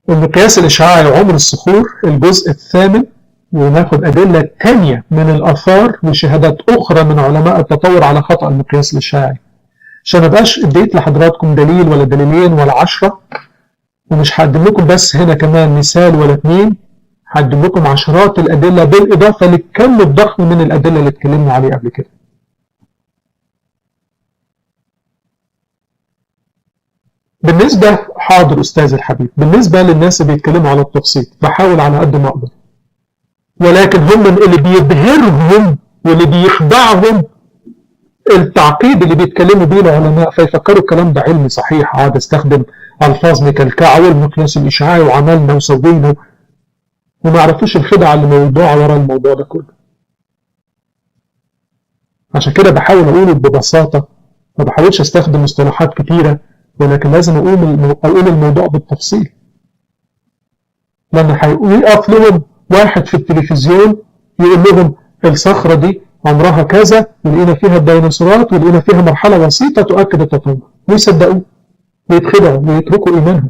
المقياس الاشعاعي وعمر الصخور الجزء الثامن، وناخد أدلة تانية من الآثار وشهادات أخرى من علماء التطور على خطأ المقياس الاشعاعي، عشان مبقاش اديت لحضراتكم دليل ولا دليلين ولا 10، ومش هقدم لكم بس هنا كمان مثال ولا 2، هقدم لكم عشرات الأدلة بالإضافة للكم الضخم من الأدلة اللي اتكلمنا عليه قبل كده. بالنسبة حاضر أستاذ الحبيب، بالنسبة للناس اللي بيتكلموا على التبسيط بحاول على قد ما أقدر، ولكن هم اللي بيبهرهم واللي بيخدعهم التعقيد اللي بيتكلموا بيه العلماء، فيفكروا الكلام ده علمي صحيح، عاد استخدم ألفاظ مكلكعة والمقياس الإشعاعي وعملنا وسوينا، وما يعرفوش الخدعة اللي موضوعة ورا الموضوع ده كله. عشان كده بحاول أقوله ببساطة، ما بحاولش استخدم مصطلحات كتيرة، ولكن لازم أقول الموضوع بالتفصيل، لأن هيقف لهم واحد في التلفزيون يقول لهم الصخرة دي عمرها كذا ولقينا فيها الديناصورات ولقينا فيها مرحلة وسيطة تؤكد التطور، ويصدقوه ويتخدعوا ويتركوا إيمانهم،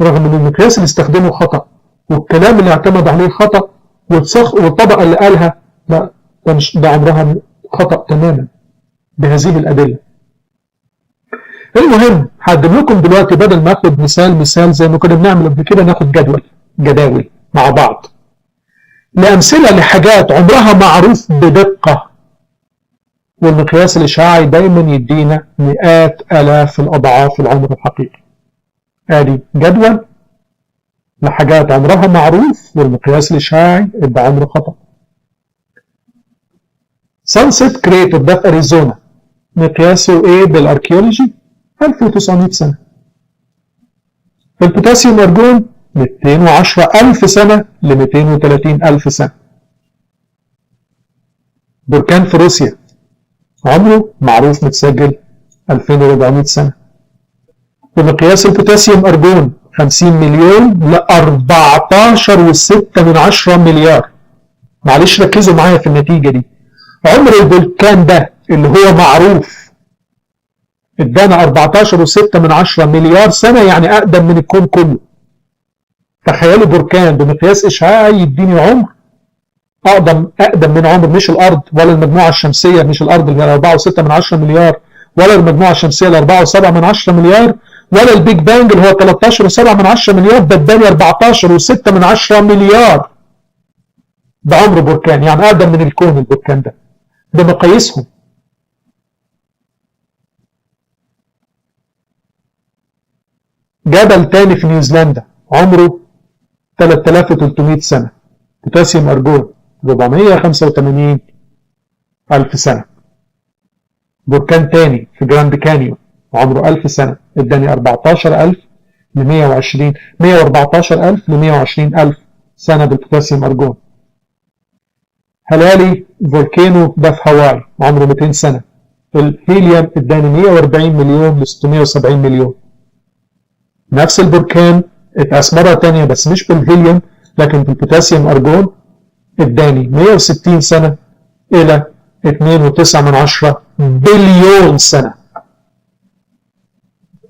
رغم أن المقياس اللي استخدمه خطأ والكلام اللي اعتمد عليه خطأ والطبقة اللي قالها لا، ده عمرها خطأ تماما بهذه الأدلة. المهم هقدم لكم دلوقتي بدل ما اخد مثال زي ما كنا بنعمل قبل كده، ناخد جداول مع بعض لأمثلة لحاجات عمرها معروف بدقة، والمقياس الإشعاعي دايما يدينا مئات آلاف الأضعاف العمر الحقيقي. ادي جدول لحاجات عمرها معروف والمقياس الإشعاعي ادى عمر خطأ. سانسيت كريتور ده في أريزونا، مقياسه ايه بالاركيولوجي؟ 1900 سنة. البوتاسيوم أرجون 210,000 سنة ل 230,000 سنة. بركان في روسيا عمره معروف متسجل 2400 سنة. ومقياس البوتاسيوم أرجون 50 مليون ل 14.6 مليار. معلش ركزوا معايا في النتيجة دي. عمر البركان ده اللي هو معروف ادانا 14.6 مليار سنة، يعني أقدم من الكون كله. تخيلوا بركان بمقياس إشعاعي يديني عمر أقدم من عمر مش الأرض ولا المجموعة الشمسية، مش الأرض اللي هي 4.6 مليار، ولا المجموعة الشمسية اللي 4.7 مليار، ولا البيج بانج اللي هو 13.7 مليار، ده اداني 14.6 مليار. ده عمر بركان، يعني أقدم من الكون البركان ده بمقاييسهم. جبل تاني في نيوزيلندا عمره 3300 سنة، بوتاسيوم أرجون 485,000 سنة. بركان تاني في جراند كانيون عمره 1000 سنة، اداني 14,000 ل 114,000 ل 120,000 سنة بالبوتاسيوم أرجون. هلالي فولكانو ده في هاواي عمره 200 سنة، الهيليوم اداني 140 مليون ل 670 مليون. نفس البركان اتقاس مرة تانية بس مش بالهيليوم لكن بالبوتاسيوم أرجون، اداني 160 سنة إلى 2.9 بليون سنة،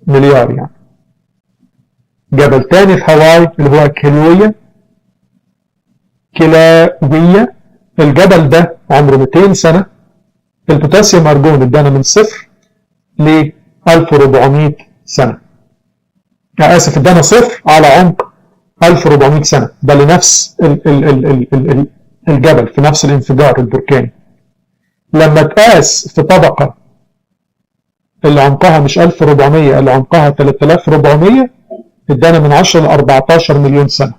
مليار يعني. جبل تاني في هاواي اللي هو كلاوية، الجبل ده عمره 200 سنة، البوتاسيوم أرجون ادانا من 0 ل 1400 سنة. آسف، ادانا 0 على عمق 1400 سنة، ده لنفس الجبل في نفس الانفجار البركاني. لما تقاس في طبقة اللي عمقها مش 1400 اللي عمقها 3400 ادانا من 10 ل 14 مليون سنة.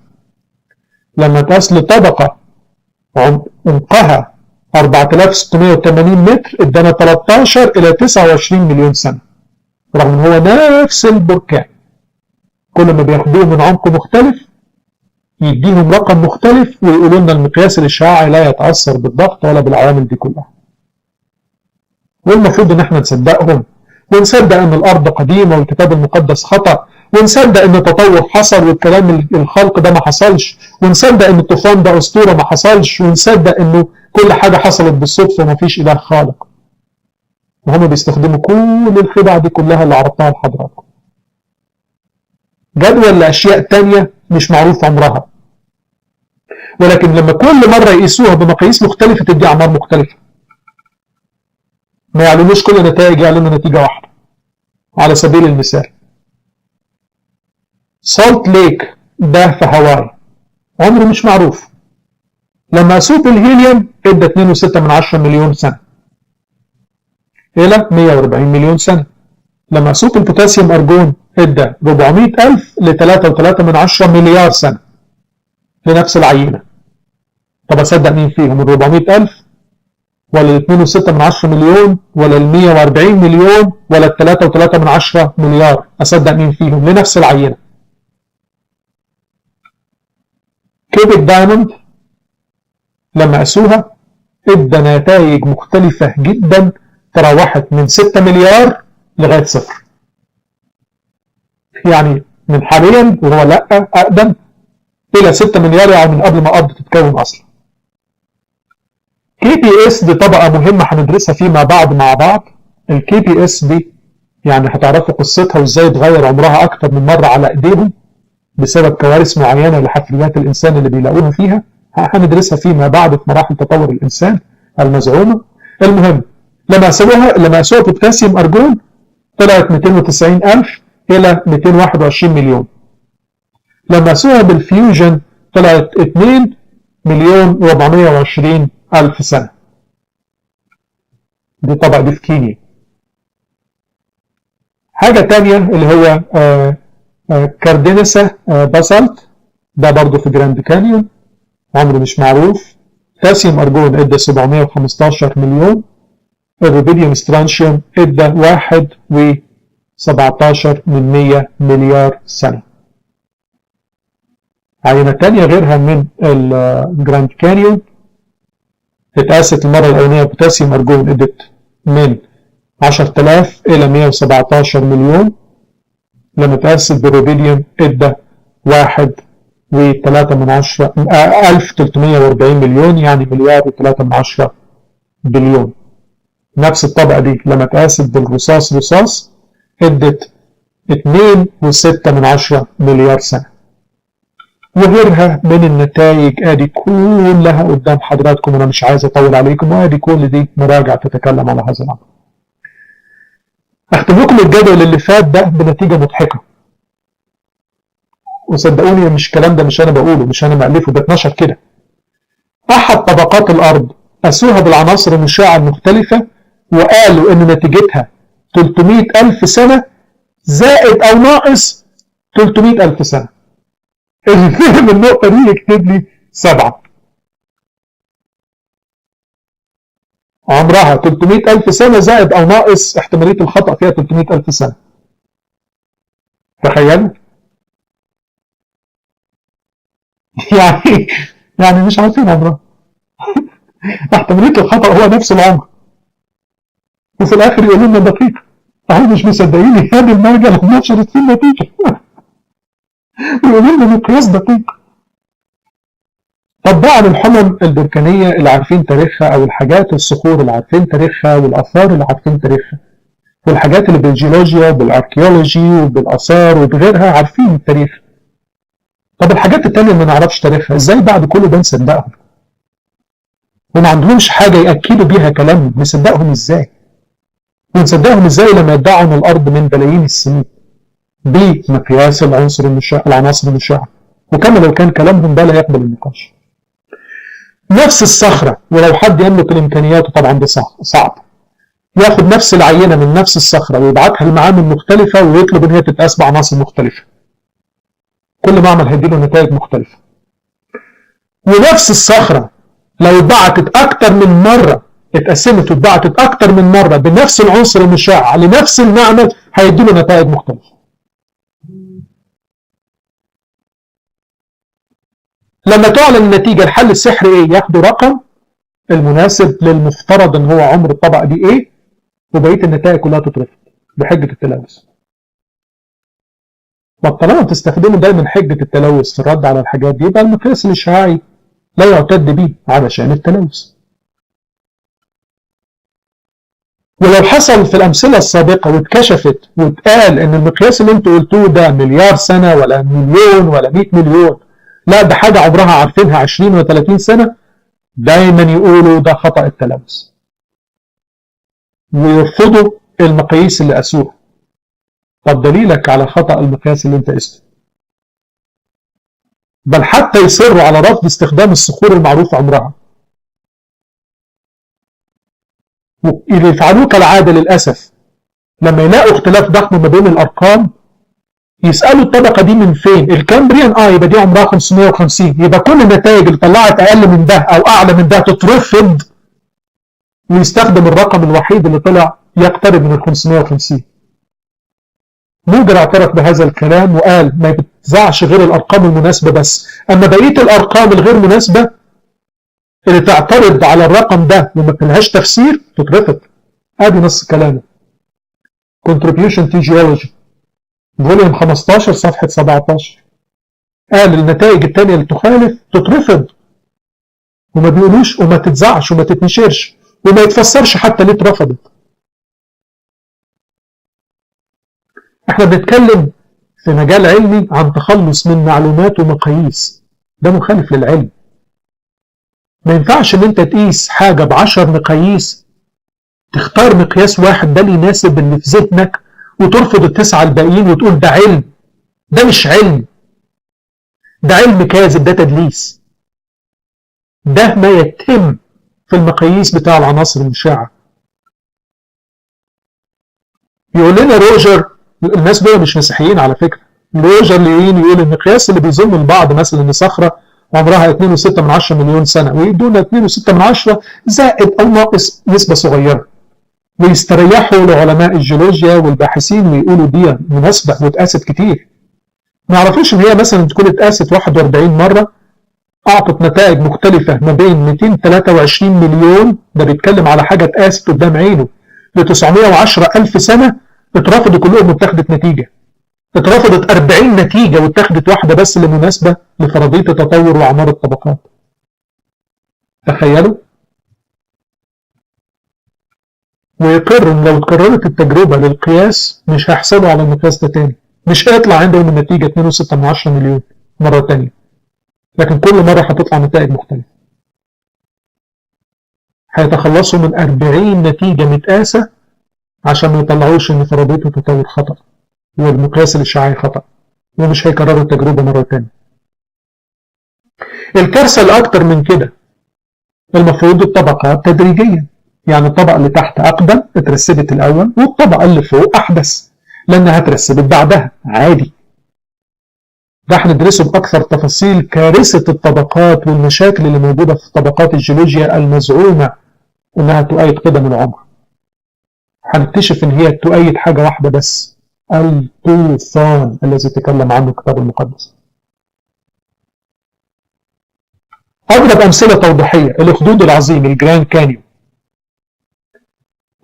لما تقاس لطبقة عمقها 4680 متر ادانا 13 إلى 29 مليون سنة، رغم ان هو نفس البركان. كل ما بياخدوه من عمق مختلف يديهم رقم مختلف ويقولوا لنا المقياس الاشعاعي لا يتأثر بالضغط ولا بالعوامل دي كلها. والمفروض ان احنا نصدقهم، ونصدق ان الارض قديمة والكتاب المقدس خطأ، ونصدق ان التطور حصل والكلام الخلق ده ما حصلش، ونصدق ان الطوفان ده اسطورة ما حصلش، ونصدق انه كل حاجة حصلت بالصدفة وما فيش اله خالق. وهم بيستخدموا كل الخدع دي كلها اللي عرضتها لحضراتكم. جدول لأشياء تانية مش معروف عمرها، ولكن لما كل مرة يقيسوها بمقاييس مختلفة تدي أعمار مختلفة. ما يعلنوش كل نتائج، يعلنوا نتيجة واحدة. على سبيل المثال سولت ليك ده في هاواي عمره مش معروف. لما قاسوه الهيليوم ادى 2.6 مليون سنة إلى 140 مليون سنة. لما قاسوه البوتاسيوم أرجون ادى 400,000 ل 3.3 مليار سنة لنفس العينة. طب أصدق مين فيهم؟ ال 400,000 ولا ال 2.6 مليون ولا ال 140 مليون ولا ال 3.3 مليار؟ أصدق مين فيهم؟ لنفس العينة. كيوبيك دايموند لما قاسوها ادى نتائج مختلفة جدا، تراوحت من 6 مليار لغاية 0. يعني من حاليا وهو لا أقدم إلى 6 مليار، يعني من قبل ما الأرض تتكون أصلا. كي بي اس دي طبقة مهمة هندرسها فيما بعد مع بعض. الكي بي اس دي يعني هتعرفوا قصتها وازاي اتغير عمرها أكتر من مرة على إيديهم بسبب كوارث معينة لحفريات الإنسان اللي بيلاقوها فيها. هندرسها فيما بعد في مراحل تطور الإنسان المزعومة. المهم لما قاسوها بوتاسيوم أرجون طلعت 290,000 إلى 221 مليون. لما قاسوها بالفيوجن طلعت 2,420,000 سنة. دي طبعا دي في كينيا. حاجة تانية اللي هو كاردينيسا باسالت ده برضه في جراند كانيون عمره مش معروف. بوتاسيوم أرجون ادى 715 مليون. الروبيديوم سترانشيوم ادى 1.17 مليار سنة. عينة تانية غيرها من الجراند كانيون اتقاست المرة الأولانية بوتاسيوم أرجون ادت من 10,000 إلى 117 مليون. لما اتقاست بالروبيديوم ادى 1.3 مليون، يعني 1.3 بليون. نفس الطبقة دي لما اتقاست بالرصاص ادت 2.6 مليار سنة. وغيرها من النتائج ادي كلها قدام حضراتكم، انا مش عايز اطول عليكم، وادي كل دي مراجع تتكلم على هذا الامر. اختم لكم الجدول اللي فات ده بنتيجة مضحكة، وصدقوني مش الكلام ده مش انا بقوله، مش انا مألفه، ده اتنشر كده. احد طبقات الارض قاسوها بالعناصر المشعة المختلفة وقالوا ان نتيجتها 300,000 سنة زائد او ناقص 300,000 سنة. اللي فهم النقطة دي يكتب لي 7. عمرها 300,000 سنة زائد أو ناقص احتمالية الخطأ فيها 300,000 سنة. تخيلوا؟ يعني مش عارفين عمرها. احتمالية الخطأ هو نفس العمر، وفي الآخر يقولوا لنا دقيقة. أهو مش مصدقيني، هذه المرجع اللي نشرت فيه النتيجة يقولوا لنا مقياس دقيق. طبعا الحمم البركانية اللي عارفين تاريخها، أو الحاجات الصخور اللي عارفين تاريخها، والآثار اللي عارفين تاريخها، والحاجات اللي بالجيولوجيا وبالاركيولوجي وبالاثار وبغيرها عارفين التاريخ. طب الحاجات التانية اللي ما نعرفش تاريخها ازاي بعد كل ده نصدقهم؟ وما عندهمش حاجة يأكدوا بيها كلامهم، نصدقهم ازاي؟ ونصدقهم ازاي لما يدعوا ان الارض من بلايين السنين بمقياس العناصر المشعة، وكما لو كان كلامهم ده لا يقبل النقاش. نفس الصخرة، ولو حد يملك الامكانيات طبعا ده صعب، ياخد نفس العينة من نفس الصخرة ويبعتها لمعامل مختلفة ويطلب ان هي تتقاس بعناصر مختلفة. كل معمل هيديله نتائج مختلفة. ونفس الصخرة لو اتبعتت أكتر من مرة، اتقسمت واتبعتت أكتر من مرة بنفس العنصر المشع لنفس المعمل، هيديله نتائج مختلفة. لما تعلن النتيجة الحل السحري ايه؟ ياخدوا رقم المناسب للمفترض ان هو عمر الطبقة دي ايه، وبقية النتائج كلها تترفض بحجة التلوث. طالما بتستخدموا دايما حجة التلوث في الرد على الحاجات دي، يبقى المقياس الاشعاعي لا يعتد به علشان التلوث. ولو حصل في الأمثلة السابقة واتكشفت واتقال إن المقياس اللي انتوا قلتوه ده مليار سنة ولا مليون ولا 100 مليون، لا ده حاجة عمرها عارفينها 20 و30 سنة، دايما يقولوا ده خطأ التلامس ويرفضوا المقاييس اللي قاسوها. طب دليلك على خطأ المقياس اللي انت قسته؟ بل حتى يصروا على رفض استخدام الصخور المعروف عمرها، واللي يفعلوه كالعادة للأسف لما يلاقوا اختلاف ضخم ما بين الأرقام يسألوا الطبقة دي من فين؟ الكامبريان يبقى دي عمرها 550، يبقى كل النتائج اللي طلعت أقل من ده أو أعلى من ده تترفض، ويستخدم الرقم الوحيد اللي طلع يقترب من ال 550. موجر اعترف بهذا الكلام وقال ما بتزعش غير الأرقام المناسبة بس، أما بقية الأرقام الغير مناسبة اللي تعترض على الرقم ده وما لهاش تفسير تترفض. ادي نص كلامه. Contribution to Geology فوليوم 15 صفحة 17. قال النتائج التانية اللي تخالف تترفض، وما بيقولوش وما تتزعش وما تتنشرش وما يتفسرش حتى ليه اترفضت. احنا بنتكلم في مجال علمي عن تخلص من معلومات ومقاييس، ده مخالف للعلم. ما ينفعش ان انت تقيس حاجة ب10 مقاييس، تختار مقياس واحد ده اللي يناسب اللي في ذهنك وترفض ال9 الباقيين وتقول ده علم. ده مش علم، ده علم كاذب، ده تدليس. ده ما يتم في المقاييس بتاع العناصر المشعة. يقول لنا روجر، الناس دول مش مسيحيين على فكرة، روجر ليين يقول المقياس اللي بيظن البعض مثلا ان صخرة عمرها 2.6 مليون سنة ويدونا 2.6 زائد أو ناقص نسبة صغيرة، ويستريحوا لعلماء الجيولوجيا والباحثين ويقولوا دي مناسبة واتقاست كتير. ما يعرفوش ان هي مثلا تكون اتقاست 41 مرة أعطت نتائج مختلفة ما بين 223 مليون، ده بيتكلم على حاجة اتقاست قدام عينه، ل 910 ألف سنة اترفضوا كلهم واتخذت نتيجة. اترفضت 40 نتيجة واتخذت واحدة بس اللي مناسبة لفرضية التطور وأعمار الطبقات. تخيلوا. ويقر ان لو اتكررت التجربة للقياس مش هيحصلوا على المقياس ده تاني، مش هيطلع عندهم النتيجة 2.6 مليون مرة تانية، لكن كل مرة هتطلع نتائج مختلفة. هيتخلصوا من 40 نتيجة متقاسة عشان ما يطلعوش ان فرضية التطور خطأ والمقياس الاشعاعي خطأ، ومش هيكرروا التجربة مرة تانية. الكارثة الأكتر من كده، المفروض الطبقات تدريجيا، يعني الطبقة اللي تحت أقدم اترسبت الأول والطبقة اللي فوق أحدث لأنها اترسبت بعدها عادي. ده هندرسه بأكثر تفاصيل كارثة الطبقات والمشاكل اللي موجودة في طبقات الجيولوجيا المزعومة إنها تؤيد قدم العمر. هنكتشف إن هي تؤيد حاجة واحدة بس، الطوفان الذي تكلم عنه الكتاب المقدس. أضرب أمثلة توضيحية. الأخدود العظيم الجراند كانيون،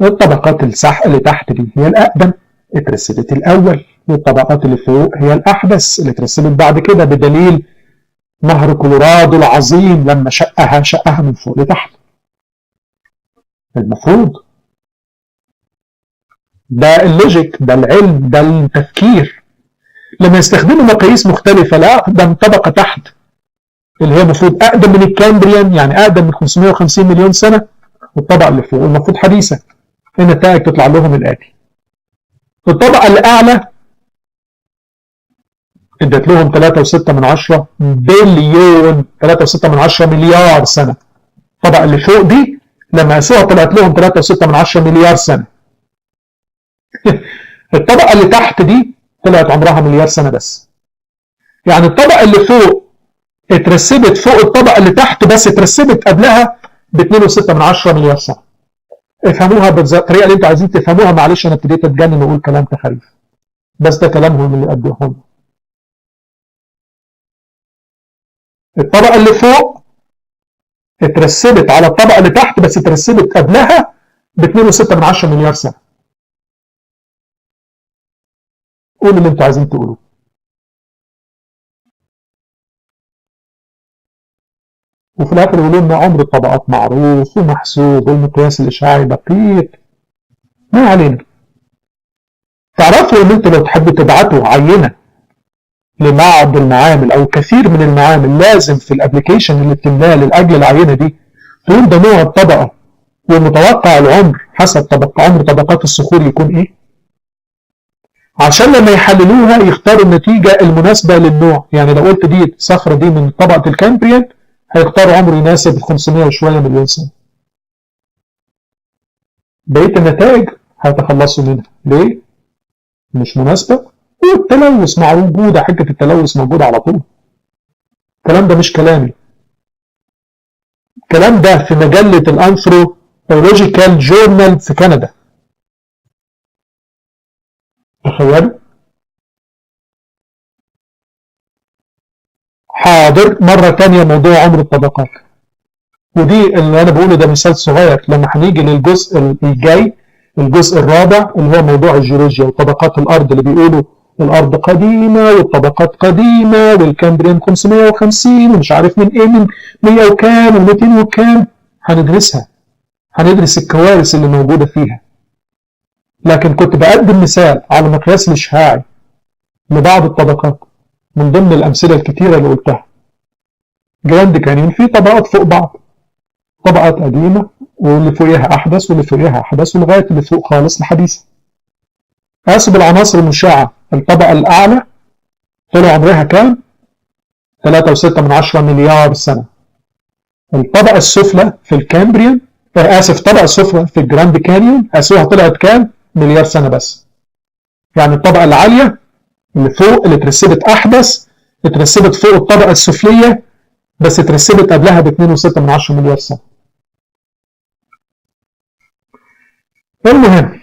الطبقات السحق اللي تحت دي هي الأقدم اترسبت الأول، والطبقات اللي فوق هي الأحدث اللي اترسبت بعد كده، بدليل نهر كولورادو العظيم لما شقها من فوق لتحت. المفروض ده اللوجيك، ده العلم، ده التفكير. لما يستخدموا مقاييس مختلفة لأقدم طبقة تحت اللي هي المفروض أقدم من الكامبريان، يعني أقدم من 550 مليون سنة، والطبقة اللي فوق المفروض حديثة، النتائج تطلع لهم الآتي. الطبقة اللي أعلى ادت لهم 3.6 بليون، 3.6 مليار سنة. الطبقة اللي فوق دي لما قاسوها طلعت لهم 3.6 مليار سنة. الطبقة اللي تحت دي طلعت عمرها مليار سنة بس. يعني الطبقة اللي فوق اترسبت فوق الطبقة اللي تحت، بس اترسبت قبلها ب 2.6 مليار سنة. افهموها بالطريقة اللي انتوا عايزين تفهموها. معلش انا ابتديت اتجنن واقول كلام تخاريف، بس ده كلامهم اللي قدوهم. الطبقة اللي فوق اترسبت على الطبقة اللي تحت، بس اترسبت قبلها ب 2.6 مليار سنة. قولوا اللي انتوا عايزين تقولوه. وفي الاخر يقولوا لنا عمر الطبقات معروف ومحسوب والمقياس الاشعاعي دقيق. ما علينا. تعرفوا ان انتوا لو تحبوا تبعتوا عينه لبعض المعامل او كثير من المعامل، لازم في الابلكيشن اللي بتملاه لاجل العينه دي تقول ده نوع الطبقه ومتوقع العمر حسب عمر طبقات الصخور يكون ايه، عشان لما يحللوها يختاروا النتيجه المناسبه للنوع. يعني لو قلت دي الصخره دي من طبقه الكامبريان، هيختاروا عمر يناسب 500 وشويه مليون سنه. بقيه النتائج هيتخلصوا منها. ليه؟ مش مناسبه. والتلوث مع وجود حجه التلوث موجوده على طول. الكلام ده مش كلامي، الكلام ده في مجله الانثروبولوجيكال جورنال في كندا. تخيلوا. حاضر، مرة تانية موضوع عمر الطبقات، ودي اللي أنا بقوله ده مثال صغير. لما هنيجي للجزء الجاي، الجزء الرابع اللي هو موضوع الجيولوجيا وطبقات الأرض، اللي بيقولوا الأرض قديمة والطبقات قديمة والكامبريان 550 ومش عارف من إيه، من 100 وكام و200 وكام، هندرسها، هندرس الكوارث اللي موجودة فيها. لكن كنت بقدم مثال على المقياس الاشعاعي لبعض الطبقات من ضمن الأمثلة الكتيرة اللي قلتها. جراند كانيون فيه طبقات فوق بعض، طبقات قديمة واللي فوقيها أحدث واللي فوقيها أحدث ولغاية اللي فوق خالص الحديثة. قاسوا بالعناصر المشعة، الطبقة الأعلى طلع عمرها كام؟ 3.6 مليار سنة. الطبقة السفلى في الكامبريان، الطبقة السفلى في الجراند كانيون قاسوها طلعت كام؟ مليار سنة بس. يعني الطبقة العالية اللي فوق اللي اترسبت أحدث اترسبت فوق الطبقة السفلية، بس اترسبت قبلها ب2.6 مليار سنة. المهم،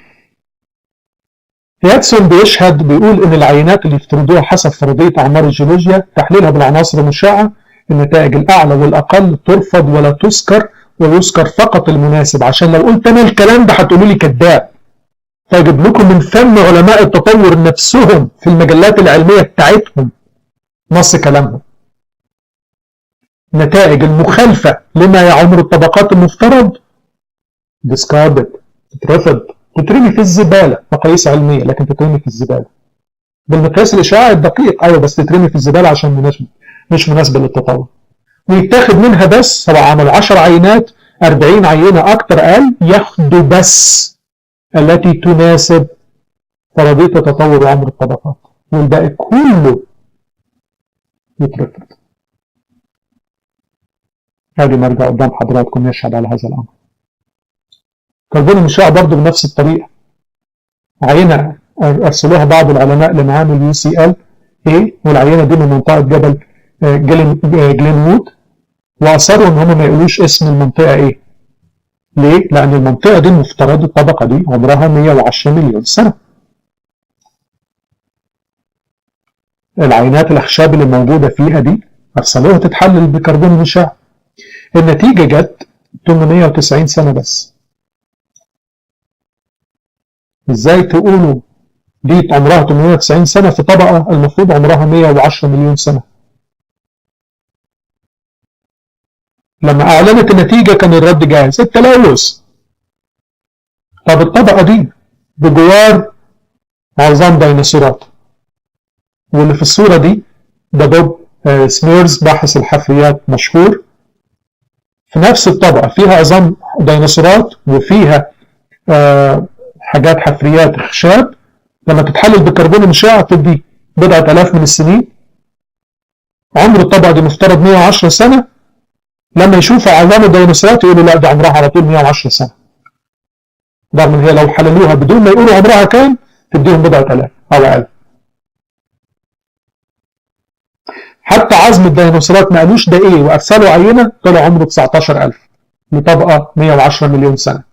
ياتسون بيشهد بيقول ان العينات اللي يفترضوها حسب فرضية اعمار الجيولوجيا تحليلها بالعناصر المشعة، النتائج الاعلى والاقل ترفض ولا تذكر، ويذكر فقط المناسب. عشان لو قلت انا الكلام ده هتقولوا لي كذاب، فاجيب لكم من فم علماء التطور نفسهم في المجلات العلمية بتاعتهم نص كلامهم. نتائج المخالفة لما يعمر الطبقات المفترض discarded، تترفض، تترمي في الزبالة. مقاييس علمية لكن تترمي في الزبالة بالمقياس الإشعاعي الدقيق، أيوة، بس تترمي في الزبالة عشان مش مناسبة للتطور. ويتاخد منها بس، هو عمل 10 عينات، 40 عينة أكتر قال ياخدوا بس التي تناسب فرضية تطور عمر الطبقات، والباقي كله يترفض. هذه مرجع قدام حضراتكم يشهد على هذا الأمر. كربون المشع برضه بنفس الطريقة، عينة أرسلوها بعض العلماء لمعامل UCL والعينة دي من منطقة جبل جلينوود، وأصروا إن هم ما يقولوش اسم المنطقة إيه. ليه؟ لأن المنطقة دي مفترض الطبقة دي عمرها 110 مليون سنة. العينات الأخشاب اللي موجودة فيها دي أرسلوها تتحلل بكربون المشع، النتيجة جت 890 سنة بس. ازاي تقولوا دي عمرها 890 سنة في طبقة المفروض عمرها 110 مليون سنة؟ لما أعلنت النتيجة كان الرد جاهز، التلوث. طب الطبقة دي بجوار عظام ديناصورات، واللي في الصورة دي ده بوب سميرز باحث الحفريات مشهور، في نفس الطبقة فيها عظام ديناصورات وفيها حاجات حفريات خشاب. لما تتحلل بكربون المشع تدي بضعة آلاف من السنين. عمر الطبقة دي مفترض 110 سنة، لما يشوفوا عظام الديناصورات يقولوا لا ده عمرها على طول 110 سنة، رغم ان هي لو حللوها بدون ما يقولوا عمرها كام تديهم بضعة آلاف أو أقل. حتى عظم الديناصورات ما قالوش ده ايه، وارسلوا عينة طلع عمره 19,000 لطبقة 110 مليون سنة.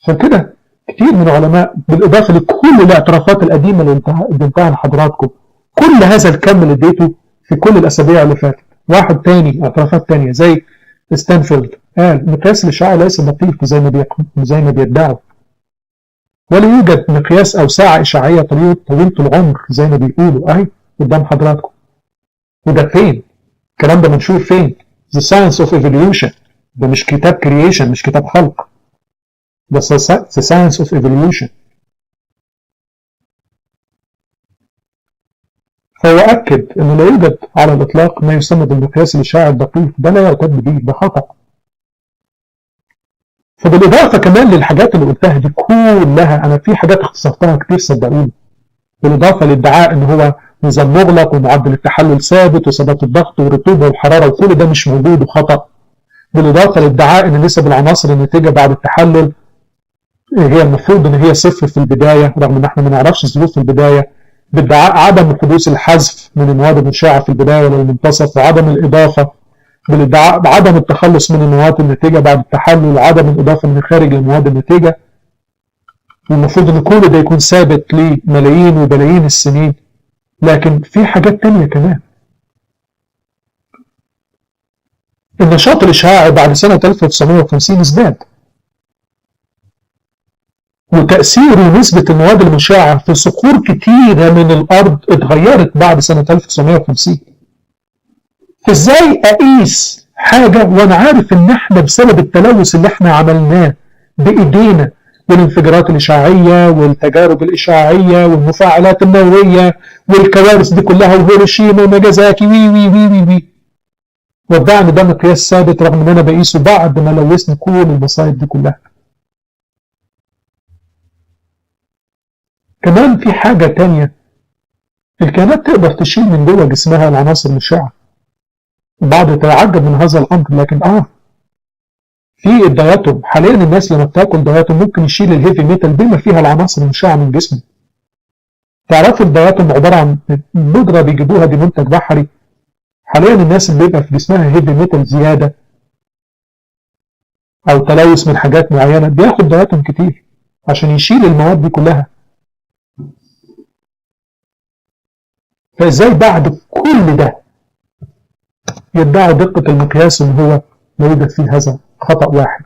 عشان كده كتير من العلماء بالإضافة لكل الاعترافات القديمة اللي اديتها لحضراتكم، كل هذا الكم اللي اديته في كل الأسابيع اللي فاتت، واحد تاني اعترافات تانية زي ستانفورد قال مقياس الإشعاعي ليس دقيق زي ما بيدعوا، ولا يوجد مقياس أو ساعة إشعاعية طويلة العمر زي ما بيقولوا. أهي قدام حضراتكم. وده فين؟ الكلام ده منشور فين؟ The Science of Evolution. ده مش كتاب creation، مش كتاب خلق. the science of evolution. فهو أكد أنه لا يوجد على الإطلاق ما يسمى بالمقياس الاشعاعي الدقيق، ده لا يعتد به، ده خطأ. فبالإضافة كمان للحاجات اللي قلتها دي كلها، أنا في حاجات اختصرتها كتير صدقوني، بالإضافة للادعاء أن هو نظام مغلق ومعدل التحلل ثابت وثبات الضغط والرطوبة والحرارة وكل ده مش موجود وخطأ، بالإضافة للادعاء أن نسب العناصر الناتجة بعد التحلل هي المفروض أن هي صفر في البداية رغم أن احنا ما نعرفش الظروف في البداية، بادعاء عدم حدوث الحذف من المواد المشعة في البداية ولا المنتصف، وعدم الإضافة، بالادعاء بعدم التخلص من المواد الناتجة بعد التحلل، وعدم الإضافة من الخارج للمواد الناتجة. والمفروض أن كل ده يكون ثابت لملايين وبلايين السنين. لكن في حاجات تانية كمان. النشاط الإشعاعي بعد سنة 1950 ازداد، وتأثير ونسبة المواد المشعة في صخور كتيرة من الأرض اتغيرت بعد سنة 1950. ازاي أقيس حاجة وأنا عارف إن احنا بسبب التلوث اللي احنا عملناه بإيدينا والانفجارات الإشعاعية والتجارب الإشعاعية والمفاعلات النووية والكوارث دي كلها وهيروشيما وناجازاكي وي وي وي وي وي، وادعي إن ده مقياس ثابت رغم إن أنا بقيسه بعد ما لوثنا كل المصايب دي كلها. كمان في حاجة تانية، الكائنات تقدر تشيل من جوه جسمها العناصر المشعة. البعض يتعجب من هذا الأمر، لكن في الدياتوم حاليا الناس لما بتاكل دياتوم ممكن يشيل الهيفي ميتال بما فيها العناصر المشعة من جسمه. تعرفوا الدياتوم عبارة عن بودرة بيجيبوها، دي منتج بحري. حاليا الناس اللي بيبقى في جسمها هيفي ميتال زيادة أو تلوث من حاجات معينة بياخد دياتوم كتير عشان يشيل المواد دي كلها. فإزاي بعد كل ده يدعي دقة المقياس إن هو لا يوجد فيه هذا خطأ واحد؟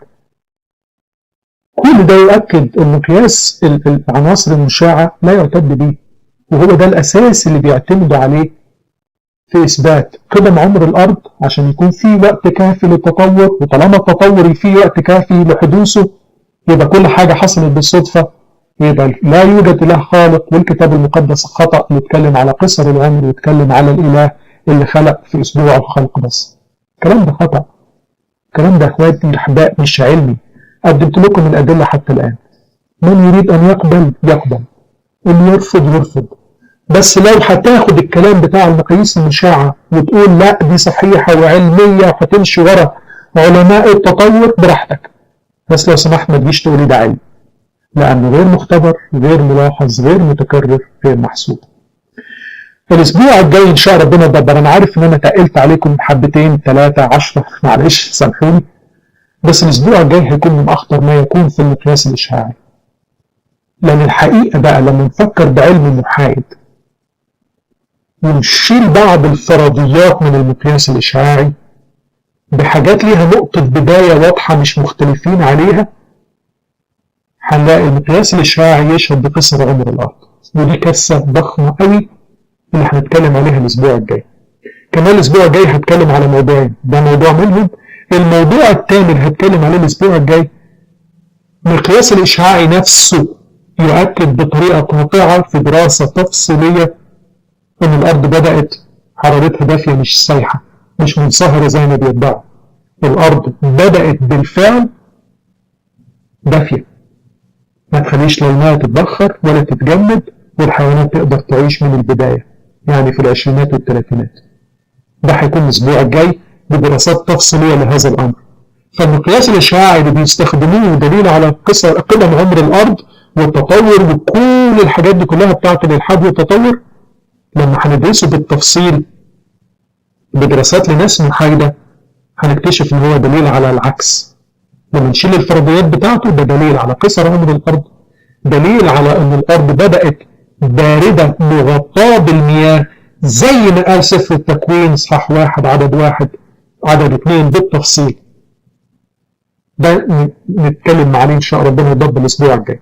كل ده يؤكد إن مقياس العناصر المشعة لا يعتد به، وهو ده الأساس اللي بيعتمدوا عليه في إثبات قدم عمر الأرض عشان يكون فيه وقت كافي للتطور، وطالما التطور فيه وقت كافي لحدوثه يبقى كل حاجة حصلت بالصدفة، يبقى لا يوجد إله خالق، والكتاب المقدس خطأ اللي اتكلم على قصر العمر واتكلم على الإله اللي خلق في أسبوع الخلق بس. الكلام ده خطأ. الكلام ده اخواتي الأحباء مش علمي. قدمت لكم الأدلة حتى الآن. من يريد أن يقبل يقبل، اللي يرفض يرفض. بس لو هتاخد الكلام بتاع المقاييس المشعة وتقول لا دي صحيحة وعلمية وهتمشي ورا علماء التطور براحتك، بس لو سمحت ما تجيش تقولي ده علم، لأنه غير مختبر، غير ملاحظ، غير متكرر، غير محسوب. الأسبوع الجاي إن شاء ربنا يدبر. أنا عارف إن أنا تقلت عليكم حبتين 3 10 معلش سامحوني، بس الأسبوع الجاي هيكون من أخطر ما يكون في المقياس الإشعاعي. لأن الحقيقة بقى لما نفكر بعلم محايد ونشيل بعض الفرضيات من المقياس الإشعاعي بحاجات ليها نقطة بداية واضحة مش مختلفين عليها، هنلاقي المقياس الإشعاعي يشهد بقصر عمر الأرض، ودي كارثة ضخمة قوي اللي هنتكلم عليها الأسبوع الجاي. كمان الأسبوع الجاي هتكلم على موضوعين، ده موضوع منهم. الموضوع الثاني اللي هتكلم عليه الأسبوع الجاي، المقياس الإشعاعي نفسه يؤكد بطريقة قاطعة في دراسة تفصيلية إن الأرض بدأت حرارتها دافية مش سايحة، مش منصهرة زي ما بيدعوا. الأرض بدأت بالفعل دافية، ما تخليش لونها تتبخر ولا تتجمد، والحيوانات تقدر تعيش من البداية، يعني في العشرينات والثلاثينات. ده هيكون الأسبوع الجاي بدراسات تفصيلية لهذا الأمر. فالمقياس الإشعاعي اللي بيستخدموه دليل على قدم عمر الأرض والتطور وكل الحاجات دي كلها بتاعت الإلحاد والتطور، لما هندرسه بالتفصيل بدراسات لناس محايدة هنكتشف إن هو دليل على العكس. لما نشيل الفرضيات بتاعته ده دليل على قصر عمر الأرض، دليل على إن الأرض بدأت باردة مغطاة بالمياه زي ما قال سفر التكوين إصحاح 1 عدد 1 عدد 2 بالتفصيل. ده نتكلم عليه إن شاء ربنا يضبط الأسبوع الجاي.